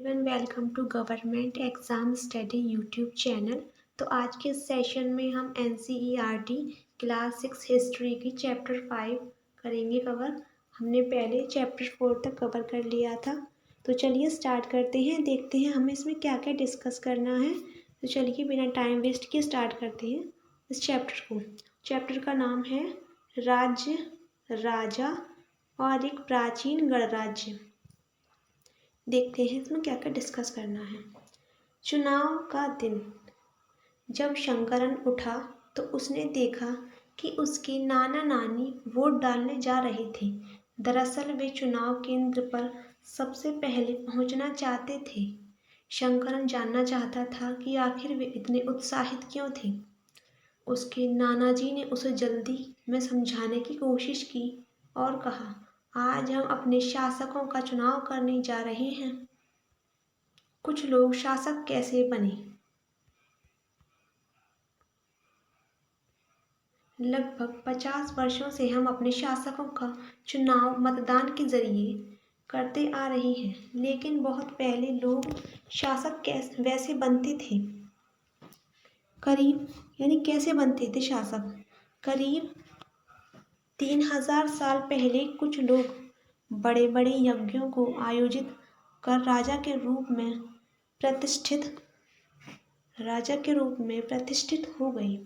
Everyone, welcome to government exam study YouTube channel. तो आज के सेशन में हम एनसीईआरटी क्लास 6 हिस्ट्री की चैप्टर 5 करेंगे कवर। हमने पहले चैप्टर 4 तक कवर कर लिया था। तो चलिए स्टार्ट करते हैं, देखते हैं हमें इसमें क्या क्या डिस्कस करना है। तो चलिए बिना टाइम वेस्ट किए स्टार्ट करते हैं इस चैप्टर को। चैप्टर का नाम है राज्य, राजा और एक प्राचीन गणराज्य। देखते हैं इसमें क्या क्या डिस्कस करना है। चुनाव का दिन। जब शंकरन उठा तो उसने देखा कि उसके नाना नानी वोट डालने जा रहे थे। दरअसल वे चुनाव केंद्र पर सबसे पहले पहुंचना चाहते थे। शंकरन जानना चाहता था कि आखिर वे इतने उत्साहित क्यों थे। उसके नाना जी ने उसे जल्दी में समझाने की कोशिश की और कहा, आज हम अपने शासकों का चुनाव करने जा रहे हैं। कुछ लोग शासक कैसे बने। लगभग 50 वर्षों से हम अपने शासकों का चुनाव मतदान के जरिए करते आ रहे हैं, लेकिन बहुत पहले लोग शासक वैसे बनते थे। कैसे बनते थे शासक। करीब 3000 साल पहले कुछ लोग बड़े बड़े यज्ञों को आयोजित कर राजा के रूप में प्रतिष्ठित हो गए।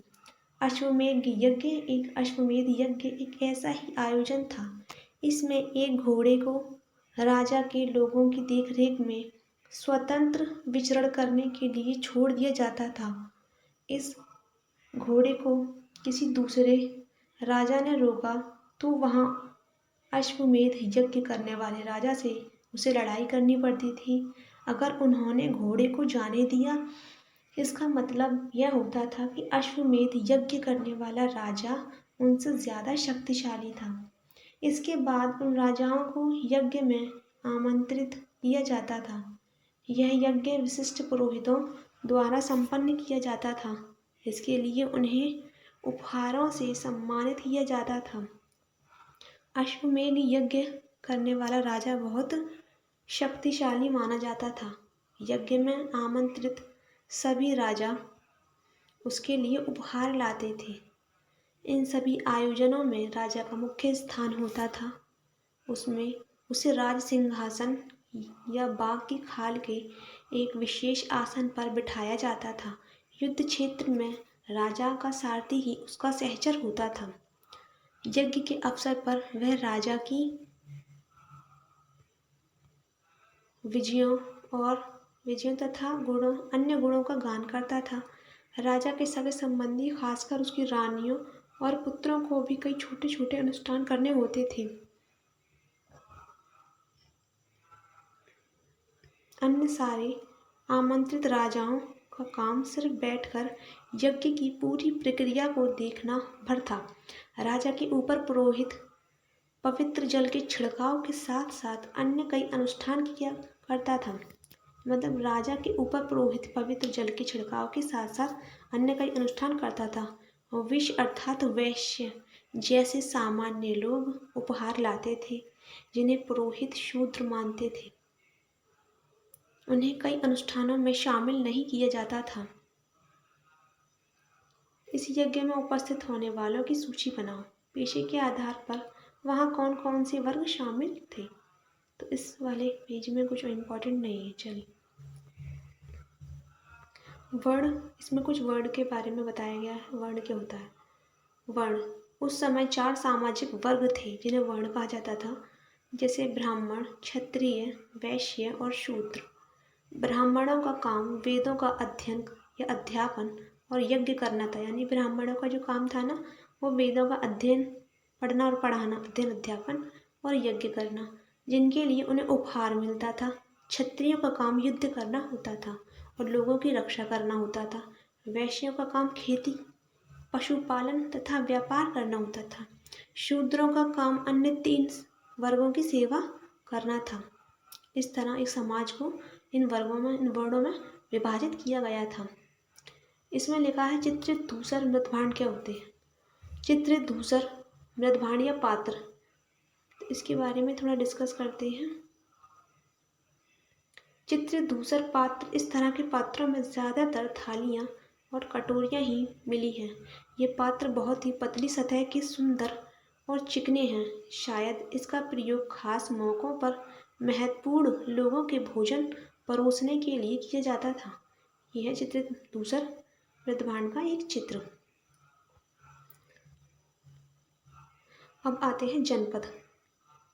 अश्वमेध यज्ञ एक ऐसा ही आयोजन था। इसमें एक घोड़े को राजा के लोगों की देखरेख में स्वतंत्र विचरण करने के लिए छोड़ दिया जाता था। इस घोड़े को किसी दूसरे राजा ने रोका तो वहाँ अश्वमेध यज्ञ करने वाले राजा से उसे लड़ाई करनी पड़ती थी। अगर उन्होंने घोड़े को जाने दिया, इसका मतलब यह होता था कि अश्वमेध यज्ञ करने वाला राजा उनसे ज़्यादा शक्तिशाली था। इसके बाद उन राजाओं को यज्ञ में आमंत्रित किया जाता था। यह यज्ञ विशिष्ट पुरोहितों द्वारा संपन्न किया जाता था। इसके लिए उन्हें उपहारों से सम्मानित किया जाता था। अश्वमेध यज्ञ करने वाला राजा बहुत शक्तिशाली माना जाता था। यज्ञ में आमंत्रित सभी राजा उसके लिए उपहार लाते थे। इन सभी आयोजनों में राजा का मुख्य स्थान होता था। उसमें उसे राज सिंहासन या बाघ की खाल के एक विशेष आसन पर बिठाया जाता था। युद्ध क्षेत्र में राजा का सारथी ही उसका सहचर होता था। यज्ञ के अवसर पर वह राजा की विजयों तथा अन्य गुणों का गान करता था। राजा के सगे संबंधी, खासकर उसकी रानियों और पुत्रों को भी कई छोटे छोटे अनुष्ठान करने होते थे। अन्य सारे आमंत्रित राजाओं का काम सिर्फ बैठकर यज्ञ की पूरी प्रक्रिया को देखना भर था। राजा के ऊपर पुरोहित पवित्र जल के छिड़काव के साथ साथ अन्य कई अनुष्ठान किया करता था। मतलब राजा के ऊपर पुरोहित पवित्र जल के छिड़काव के साथ साथ अन्य कई अनुष्ठान करता था। विष अर्थात वैश्य जैसे सामान्य लोग उपहार लाते थे, जिन्हें पुरोहित शूद्र मानते थे। उन्हें कई अनुष्ठानों में शामिल नहीं किया जाता था। इस यज्ञ में उपस्थित होने वालों की सूची बनाओ। पेशे के आधार पर वहाँ कौन कौन से वर्ग शामिल थे। तो इस वाले पेज में कुछ इम्पोर्टेंट नहीं है। चलिए, वर्ण, इसमें कुछ वर्ण के बारे में बताया गया है। वर्ण क्या होता है। वर्ण, उस समय 4 सामाजिक वर्ग थे जिन्हें वर्ण कहा जाता था, जैसे ब्राह्मण, क्षत्रिय, वैश्य और शूद्र। ब्राह्मणों का काम वेदों का अध्ययन या अध्यापन और यज्ञ करना था। यानी ब्राह्मणों का जो काम था ना, वो वेदों का अध्ययन, पढ़ना और पढ़ाना, अध्ययन अध्यापन और यज्ञ करना, जिनके लिए उन्हें उपहार मिलता था। क्षत्रियों का काम युद्ध करना होता था और लोगों की रक्षा करना होता था। वैश्यों का काम खेती, पशुपालन तथा व्यापार करना होता था। शूद्रों का काम अन्य 3 वर्गों की सेवा करना था। इस तरह एक समाज को इन वर्णों में विभाजित किया गया था। इसमें लिखा है चित्रित धूसर मृतभांड क्या होते हैं। चित्रित धूसर मृतभांड या पात्र, तो इसके बारे में थोड़ा डिस्कस करते हैं। चित्र दूसर पात्र, इस तरह के पात्रों में ज़्यादातर थालियाँ और कटोरियाँ ही मिली हैं। ये पात्र बहुत ही पतली सतह के, सुंदर और चिकने हैं। शायद इसका प्रयोग खास मौक़ों पर महत्वपूर्ण लोगों के भोजन परोसने के लिए किया जाता था। यह है चित्र दूसर ब्रह्मांड का एक चित्र। अब आते हैं जनपद।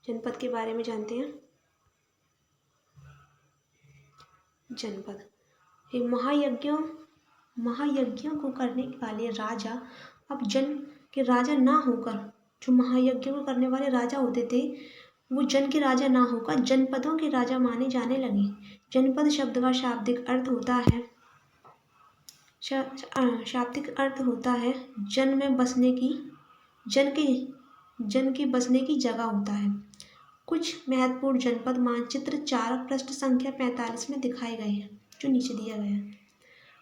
जनपद के बारे में जानते हैं। जनपद ये महायज्ञों को करने वाले राजा, अब जन के राजा ना होकर, जो महायज्ञों को करने वाले राजा होते थे वो जन के राजा ना होकर जनपदों के राजा माने जाने लगे। जनपद शब्द का शाब्दिक अर्थ होता है जन में बसने की, जन के बसने की जगह होता है। कुछ महत्वपूर्ण जनपद मानचित्र 4 पृष्ठ संख्या 45 में दिखाए गए हैं, जो नीचे दिया गया है।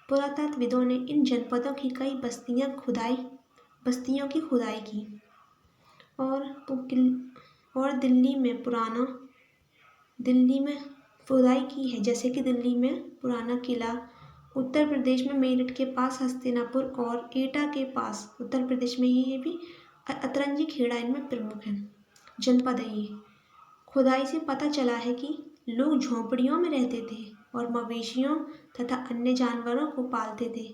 पुरातत्वविदों ने इन जनपदों की कई बस्तियों की खुदाई की और दिल्ली में खुदाई की है, जैसे कि दिल्ली में पुराना किला, उत्तर प्रदेश में मेरठ के पास हस्तिनापुर और एटा के पास उत्तर प्रदेश में ये भी अतरंजी खेड़ा इनमें प्रमुख है। जनपद है ये। खुदाई से पता चला है कि लोग झोंपड़ियों में रहते थे और मवेशियों तथा अन्य जानवरों को पालते थे।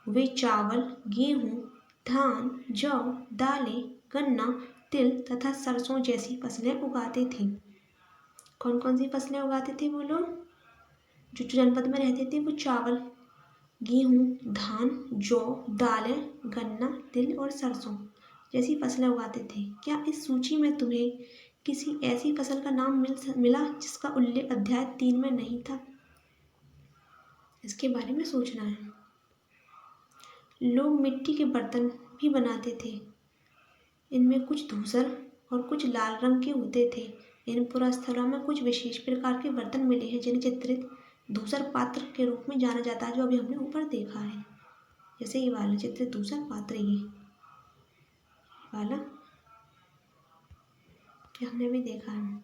वे चावल, गेहूँ, धान, जौ, दालें, गन्ना, तिल तथा सरसों जैसी फसलें उगाते थे। कौन कौन सी फसलें उगाते थे वो लोग? जो जनपद में रहते थे वो चावल, गेहूँ, धान, जौ, दालें, गन्ना, तिल और सरसों जैसी फसलें उगाते थे। क्या इस सूची में तुम्हें किसी ऐसी फसल का नाम मिला जिसका उल्लेख अध्याय 3 में नहीं था? इसके बारे में सोचना है। लोग मिट्टी के बर्तन भी बनाते थे। इनमें कुछ धूसर और कुछ लाल रंग के होते थे। इन पुरास्थलों में कुछ विशेष प्रकार के बर्तन मिले हैं जिन्हें चित्रित धूसर पात्र के रूप में जाना जाता है, जो अभी हमने ऊपर देखा है। जैसे ये वाला चित्रित धूसर पात्र, ये वाला हमने भी देखा है।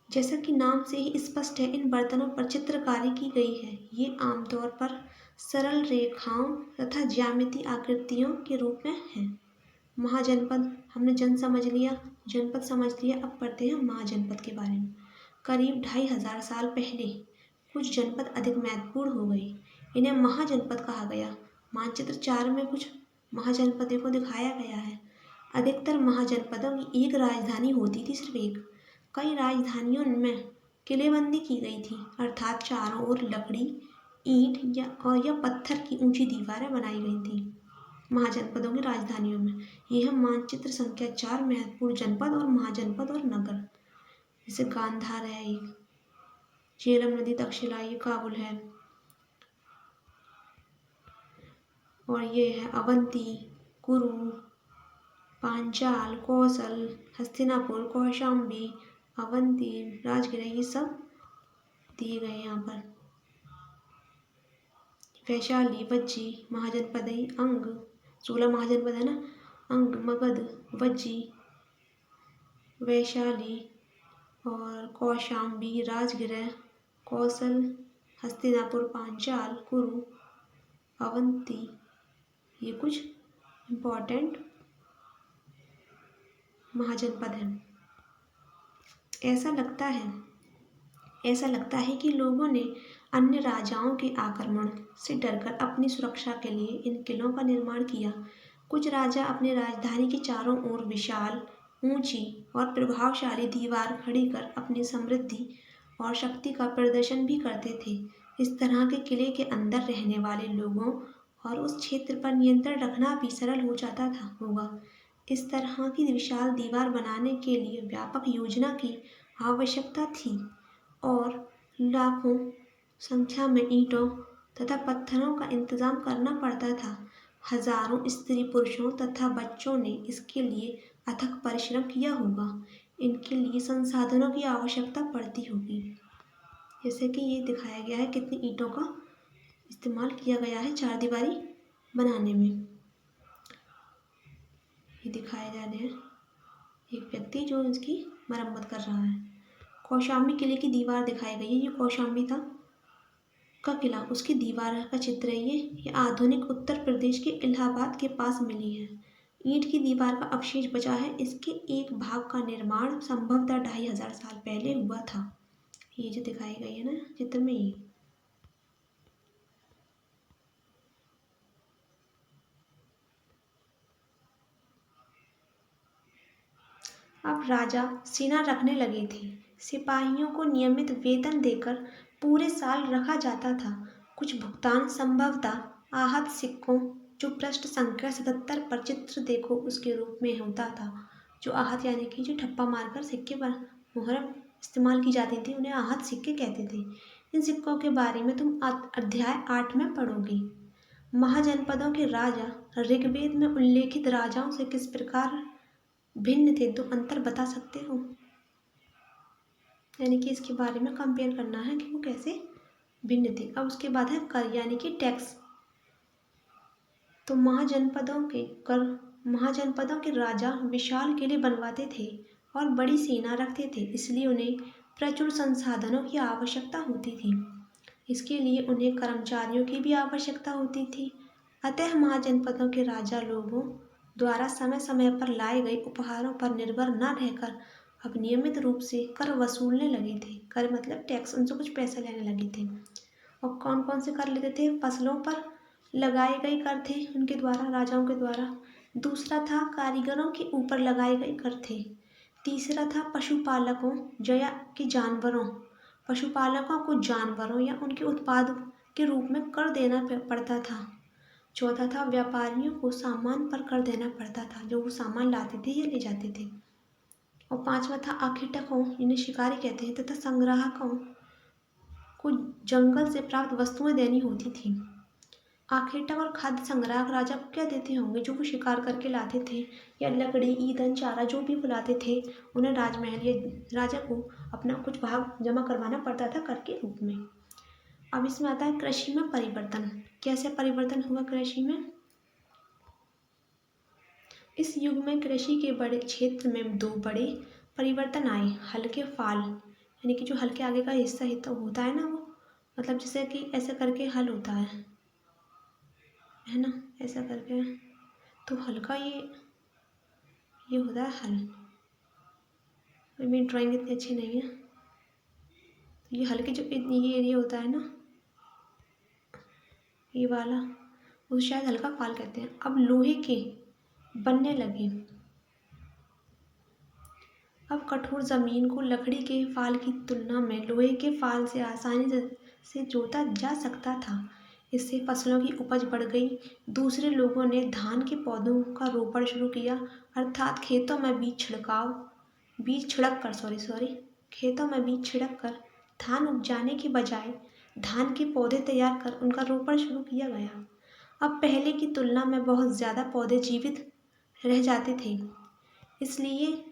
जैसा कि नाम से ही स्पष्ट है, इन बर्तनों पर चित्रकारी की गई है। ये आमतौर पर सरल रेखाओं तथा ज्यामितीय आकृतियों के रूप में है। महाजनपद, हमने जनपद समझ लिया। अब पढ़ते हैं महाजनपद के बारे में। करीब 2500 साल पहले कुछ जनपद अधिक महत्वपूर्ण हो गए। इन्हें महाजनपद कहा गया। मानचित्र 4 में कुछ महाजनपदों को दिखाया गया है। अधिकतर महाजनपदों की एक राजधानी होती थी, सिर्फ एक। कई राजधानियों में किलेबंदी की गई थी, अर्थात चारों ओर लकड़ी, ईंट या पत्थर की ऊंची दीवारें बनाई गई थी महाजनपदों की राजधानियों में। यह मानचित्र संख्या 4 महत्वपूर्ण जनपद और महाजनपद और नगर, जैसे गांधार है, एक झेलम नदी, तक्षशिला, ये काबुल है, और ये है अवंती, कुरु, पांचाल, कौशल, हस्तिनापुर, कौशाम्बी, अवंती, राजगृह, ये सब दिए गए यहाँ पर। वैशाली, वज्जी, महाजनपदई अंग, 16 महाजनपद है ना, अंग, मगध, वज्जी, वैशाली और कौशाम्बी, राजगृह, कौशल, हस्तिनापुर, पांचाल, कुरु, अवंती, ये कुछ इम्पोर्टेंट महाजनपद हैं। ऐसा लगता है कि लोगों ने अन्य राजाओं के आक्रमण से डरकर अपनी सुरक्षा के लिए इन किलों का निर्माण किया। कुछ राजा अपनी राजधानी के चारों ओर विशाल, ऊंची और प्रभावशाली दीवार खड़ी कर अपनी समृद्धि और शक्ति का प्रदर्शन भी करते थे। इस तरह के किले के अंदर रहने वाले लोगों और उस क्षेत्र पर नियंत्रण रखना भी सरल हो जाता होगा। इस तरह की विशाल दीवार बनाने के लिए व्यापक योजना की आवश्यकता थी और लाखों संख्या में ईंटों तथा पत्थरों का इंतजाम करना पड़ता था। हजारों स्त्री पुरुषों तथा बच्चों ने इसके लिए अथक परिश्रम किया होगा। इनके लिए संसाधनों की आवश्यकता पड़ती होगी। जैसे कि ये दिखाया गया है कितनी ईंटों का इस्तेमाल किया गया है चारदीवारी बनाने में। ये दिखाए जा रहे हैं एक व्यक्ति जो इसकी मरम्मत कर रहा है। कौशाम्बी किले की दीवार दिखाई गई है। ये कौशाम्बी था का किला, उसकी दीवार का चित्र है ये आधुनिक उत्तर प्रदेश के इलाहाबाद के पास मिली है। ईंट की दीवार का अवशेष बचा है। इसके एक भाग का निर्माण संभवतः 2500 साल पहले हुआ था। ये जो दिखाई गई है ना चित्र में ये। अब राजा सेना रखने लगे थे। सिपाहियों को नियमित वेतन देकर पूरे साल रखा जाता था। कुछ भुगतान संभवतः आहत सिक्कों, जो पृष्ठ संख्या 77 पर चित्र देखो उसके रूप में होता था। जो आहत यानी कि जो ठप्पा मारकर सिक्के पर मुहर इस्तेमाल की जाती थी, उन्हें आहत सिक्के कहते थे। इन सिक्कों के बारे में तुम अध्याय 8 में पढ़ोगे। महाजनपदों के राजा ऋग्वेद में उल्लेखित राजाओं से किस प्रकार भिन्न थे, तो अंतर बता सकते हो। यानी कि इसके बारे में कंपेयर करना है कि वो कैसे भिन्न थे। अब उसके बाद है कर यानी कि टैक्स। तो महाजनपदों के राजा विशाल किले बनवाते थे और बड़ी सेना रखते थे, इसलिए उन्हें प्रचुर संसाधनों की आवश्यकता होती थी। इसके लिए उन्हें कर्मचारियों की भी आवश्यकता होती थी। अतः महाजनपदों के राजा लोगों द्वारा समय समय पर लाए गए उपहारों पर निर्भर न रहकर अब नियमित रूप से कर वसूलने लगे थे। कर मतलब टैक्स, उनसे कुछ पैसा लेने लगे थे। और कौन कौन से कर लेते थे? फसलों पर लगाए गए कर थे उनके द्वारा, राजाओं के द्वारा। दूसरा था कारीगरों के ऊपर लगाए गए कर थे। तीसरा था पशुपालकों को जानवरों या उनके उत्पाद के रूप में कर देना पड़ता था। चौथा था व्यापारियों को सामान पर कर देना पड़ता था, जो वो सामान लाते थे या ले जाते थे। और पांचवा था आखेटकों, जिन्हें शिकारी कहते हैं, तथा संग्राहकों को जंगल से प्राप्त वस्तुएं देनी होती थी। आखेटक और खाद्य संग्राहक राजा को क्या देते होंगे? जो वो शिकार करके लाते थे या लकड़ी, ईंधन, चारा जो भी वो लाते थे, उन्हें राजमहल या राजा को अपना कुछ भाग जमा करवाना पड़ता था कर के रूप में। अब इसमें आता है कृषि में परिवर्तन। कैसे परिवर्तन हुआ कृषि में? इस युग में कृषि के बड़े क्षेत्र में दो बड़े परिवर्तन आए। हल्के फाल यानी कि जो हल्के आगे का हिस्सा होता है ना, वो मतलब जैसे कि ऐसा करके हल होता है ना, ऐसा करके, तो हल्का ये होता है हल। मेरी ड्राइंग इतनी अच्छी नहीं है। तो ये हल्के जो ये एरिया होता है ना, ये वाला, उसे शायद हल्का फाल कहते हैं। अब लोहे के बनने लगे। अब कठोर जमीन को लकड़ी के फाल की तुलना में लोहे के फाल से आसानी से जोता जा सकता था। इससे फसलों की उपज बढ़ गई। दूसरे लोगों ने धान के पौधों का रोपण शुरू किया, अर्थात खेतों में खेतों में बीज छिड़क कर धान उपजाने के बजाय धान के पौधे तैयार कर उनका रोपण शुरू किया गया। अब पहले की तुलना में बहुत ज़्यादा पौधे जीवित रह जाते थे, इसलिए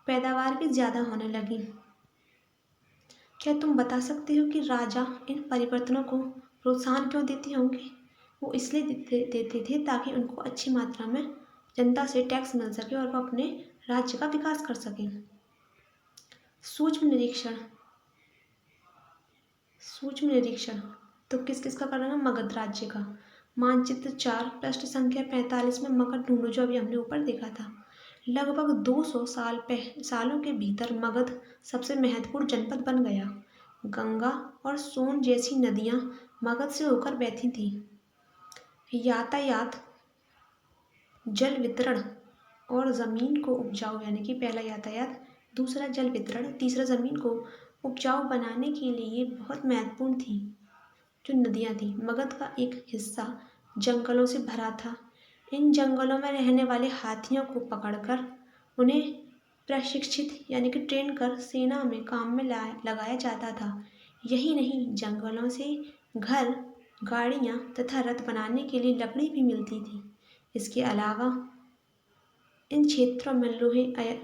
पैदावार भी ज़्यादा होने लगी। क्या तुम बता सकते हो कि राजा इन परिवर्तनों को प्रोत्साहन क्यों देते होंगे? वो इसलिए देते थे ताकि उनको अच्छी मात्रा में जनता से टैक्स मिल सके और वो अपने राज्य का विकास कर सकें। सूक्ष्म निरीक्षण तो किस किस का करना है? मगध राज्य का। मानचित्र 4 पृष्ठ संख्या 45 में मगध ढूंढो, जो अभी हमने ऊपर देखा था। लगभग 200 सालों के भीतर मगध सबसे महत्वपूर्ण जनपद बन गया। गंगा और सोन जैसी नदियां मगध से होकर बहती थी। यातायात, जल वितरण और ज़मीन को उपजाऊ, यानी कि पहला यातायात, दूसरा जल वितरण, तीसरा ज़मीन को उपजाऊ बनाने के लिए बहुत महत्वपूर्ण थी जो नदियाँ थीं। मगध का एक हिस्सा जंगलों से भरा था। इन जंगलों में रहने वाले हाथियों को पकड़कर उन्हें प्रशिक्षित यानी कि ट्रेन कर सेना में काम में लगाया जाता था। यही नहीं, जंगलों से घर, गाड़ियाँ तथा रथ बनाने के लिए लकड़ी भी मिलती थी। इसके अलावा इन क्षेत्रों में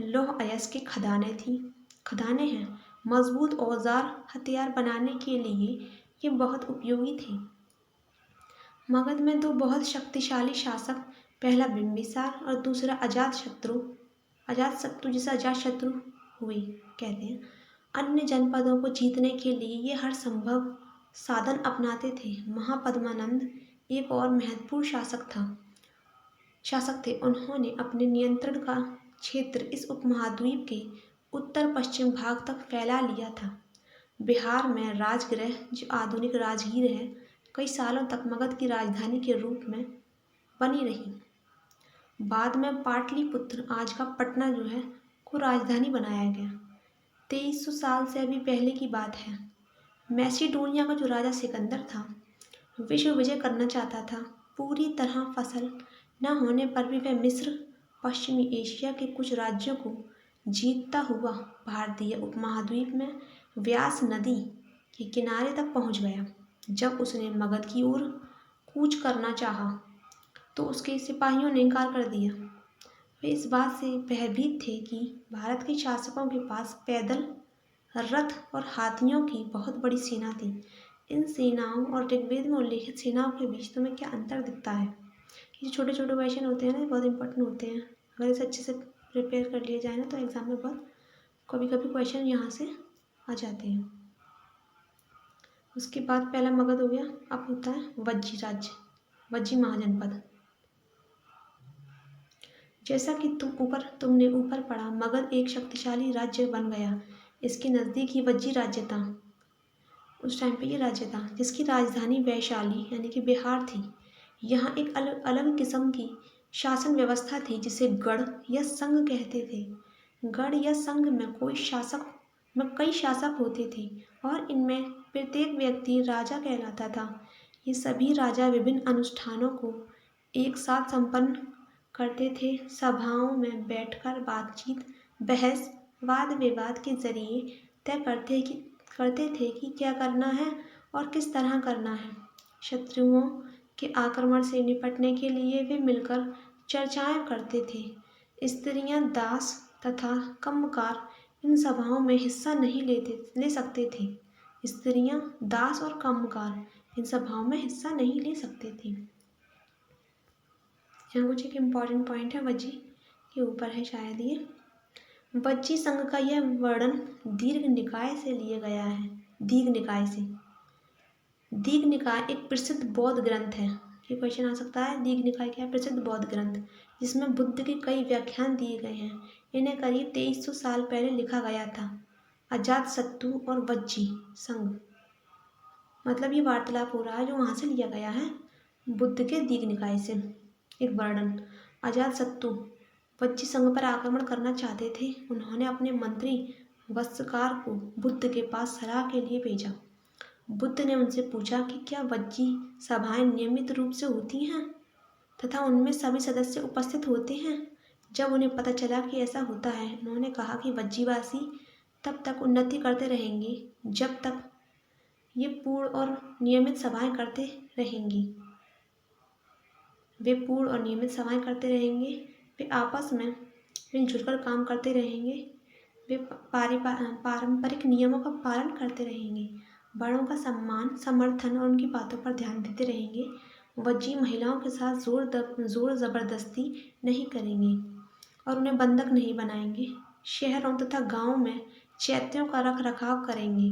लौह अयस्क की खदानें हैं। मजबूत औजार हथियार बनाने के लिए ये बहुत उपयोगी थे। मगध में दो बहुत शक्तिशाली शासक, पहला बिंबिसार और दूसरा अजातशत्रु जिसे अजातशत्रु हुए कहते हैं। अन्य जनपदों को जीतने के लिए ये हर संभव साधन अपनाते थे। महापद्मानंद एक और महत्वपूर्ण शासक थे। उन्होंने अपने नियंत्रण का क्षेत्र इस उपमहाद्वीप के उत्तर पश्चिम भाग तक फैला लिया था। बिहार में राजगृह, जो आधुनिक राजगीर है, कई सालों तक मगध की राजधानी के रूप में बनी रही। बाद में पाटलिपुत्र, आज का पटना जो है, को राजधानी बनाया गया। 2300 साल से अभी पहले की बात है। मैसिडोनिया का जो राजा सिकंदर था, विश्व विजय करना चाहता था। पूरी तरह फसल न होने पर भी वह मिस्र, पश्चिमी एशिया के कुछ राज्यों को जीतता हुआ भारतीय उपमहाद्वीप में व्यास नदी के किनारे तक पहुंच गया। जब उसने मगध की ओर कूच करना चाहा तो उसके सिपाहियों ने इनकार कर दिया। वे इस बात से भयभीत थे कि भारत के शासकों के पास पैदल, रथ और हाथियों की बहुत बड़ी सेना थी। इन सेनाओं और ऋग्वेद में उल्लेखित सेनाओं के बीच तुम्हें क्या अंतर दिखता है? ये छोटे छोटे क्वेश्चन होते हैं ना, बहुत इंपॉर्टेंट होते हैं। अगर इसे अच्छे से प्रिपेयर कर लिया जाए ना तो एग्जाम में बहुत कभी कभी क्वेश्चन यहाँ से आ जाते हैं। उसके बाद पहला मगध हो गया। अब होता है वज्जी राज्य, वज्जी महाजनपद। जैसा कि तुमने ऊपर पढ़ा, मगध एक शक्तिशाली राज्य बन गया। इसके नज़दीक ही वज्जी राज्य था। उस टाइम पे ये राज्य था जिसकी राजधानी वैशाली यानी कि बिहार थी। यहाँ एक अलग अलग किस्म की शासन व्यवस्था थी जिसे गढ़ या संघ कहते थे। गढ़ या संघ में कई शासक होते थे और इनमें प्रत्येक व्यक्ति राजा कहलाता था। ये सभी राजा विभिन्न अनुष्ठानों को एक साथ संपन्न करते थे। सभाओं में बैठकर बातचीत, बहस, वाद विवाद के जरिए तय करते थे कि क्या करना है और किस तरह करना है। शत्रुओं के आक्रमण से निपटने के लिए वे मिलकर चर्चाएं करते थे। स्त्रियां, दास तथा कम्मकार इन सभाओं में हिस्सा नहीं ले सकते थे। स्त्रियां, दास और कम्मकार इन सभाओं में हिस्सा नहीं ले सकते थे। यहाँ कुछ एक इम्पॉर्टेंट पॉइंट है, वज्जी के ऊपर है शायद ये। वज्जी संघ का यह वर्णन दीर्घ निकाय से लिया गया है। दीर्घ निकाय से। दीर्घ निकाय एक प्रसिद्ध बौद्ध ग्रंथ है। ये क्वेश्चन आ सकता है, दीर्घ निकाय क्या है? प्रसिद्ध बौद्ध ग्रंथ जिसमें बुद्ध के कई व्याख्यान दिए गए हैं। इन्हें करीब 2300 साल पहले लिखा गया था। अजातशत्रु और वज्जी संघ, मतलब ये वार्तालाप हो रहा है जो वहाँ से लिया गया है, बुद्ध के दीर्घ निकाय से। एक वर्णन, अजातशत्रु वज्जी संघ पर आक्रमण करना चाहते थे। उन्होंने अपने मंत्री वत्सकार को बुद्ध के पास सलाह के लिए भेजा। बुद्ध ने उनसे पूछा कि क्या वज्जी सभाएं नियमित रूप से होती हैं तथा उनमें सभी सदस्य उपस्थित होते हैं। जब उन्हें पता चला कि ऐसा होता है, उन्होंने कहा कि वज्जीवासी तब तक उन्नति करते रहेंगे जब तक ये पूर्ण और नियमित सभाएं करते रहेंगी। वे पूर्ण और नियमित सभाएं करते रहेंगे। वे आपस में मिलजुल कर काम करते रहेंगे। वे पारंपरिक नियमों का पालन करते रहेंगे। बड़ों का सम्मान, समर्थन और उनकी बातों पर ध्यान देते रहेंगे। वज्जी महिलाओं के साथ जोर ज़बरदस्ती नहीं करेंगे और उन्हें बंधक नहीं बनाएंगे। शहरों तथा गाँवों में चैत्यों का रख रखाव करेंगे।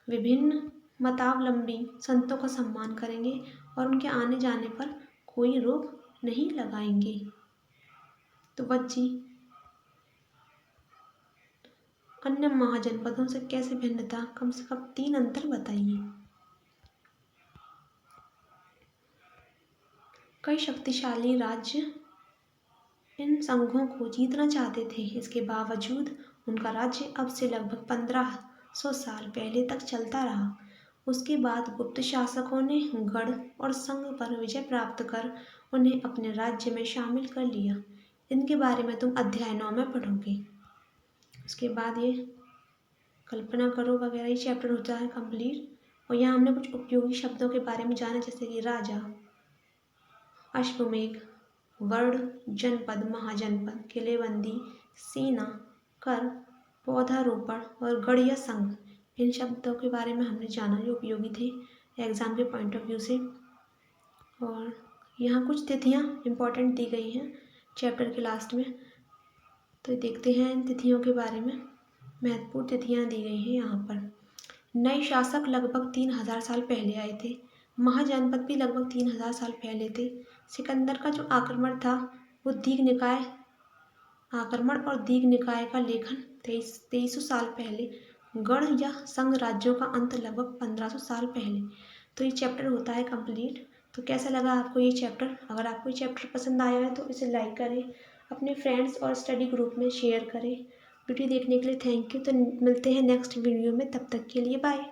विभिन्न मतावलंबी संतों का सम्मान करेंगे और उनके आने जाने पर कोई रोक नहीं लगाएंगे। तो वज्जी अन्य महाजनपदों से कैसे भिन्न था? कम से कम 3 अंतर बताइए। कई शक्तिशाली राज्य इन संघों को जीतना चाहते थे। इसके बावजूद उनका राज्य अब से लगभग 1500 साल पहले तक चलता रहा। उसके बाद गुप्त शासकों ने गढ़ और संघ पर विजय प्राप्त कर उन्हें अपने राज्य में शामिल कर लिया। इनके बारे में तुम अध्याय 9 में पढ़ोगे। उसके बाद ये कल्पना करो वगैरह ये चैप्टर होता है कंप्लीट। और यहाँ हमने कुछ उपयोगी शब्दों के बारे में जाना, जैसे कि राजा, अश्वमेध, वर्ण, जनपद, महाजनपद, किलेबंदी, सेना, कर, पौधारोपण और गढ़ या संघ। इन शब्दों के बारे में हमने जाना जो उपयोगी थे एग्जाम के पॉइंट ऑफ व्यू से। और यहाँ कुछ तिथियाँ इम्पोर्टेंट दी गई हैं चैप्टर के लास्ट में, तो देखते हैं इन तिथियों के बारे में। महत्वपूर्ण तिथियां दी गई हैं यहाँ पर। नए शासक लगभग 3000 साल पहले आए थे। महाजनपद भी लगभग 3000 साल पहले थे। सिकंदर का जो आक्रमण था वो दीघ निकाय आक्रमण और दीघ निकाय का लेखन 2300 साल पहले। गण या संघ राज्यों का अंत लगभग 1500 साल पहले। तो ये चैप्टर होता है कंप्लीट। तो कैसा लगा आपको ये चैप्टर? अगर आपको ये चैप्टर पसंद आया है तो इसे लाइक करें, अपने फ्रेंड्स और स्टडी ग्रुप में शेयर करें। वीडियो देखने के लिए थैंक यू। तो मिलते हैं नेक्स्ट वीडियो में, तब तक के लिए बाय।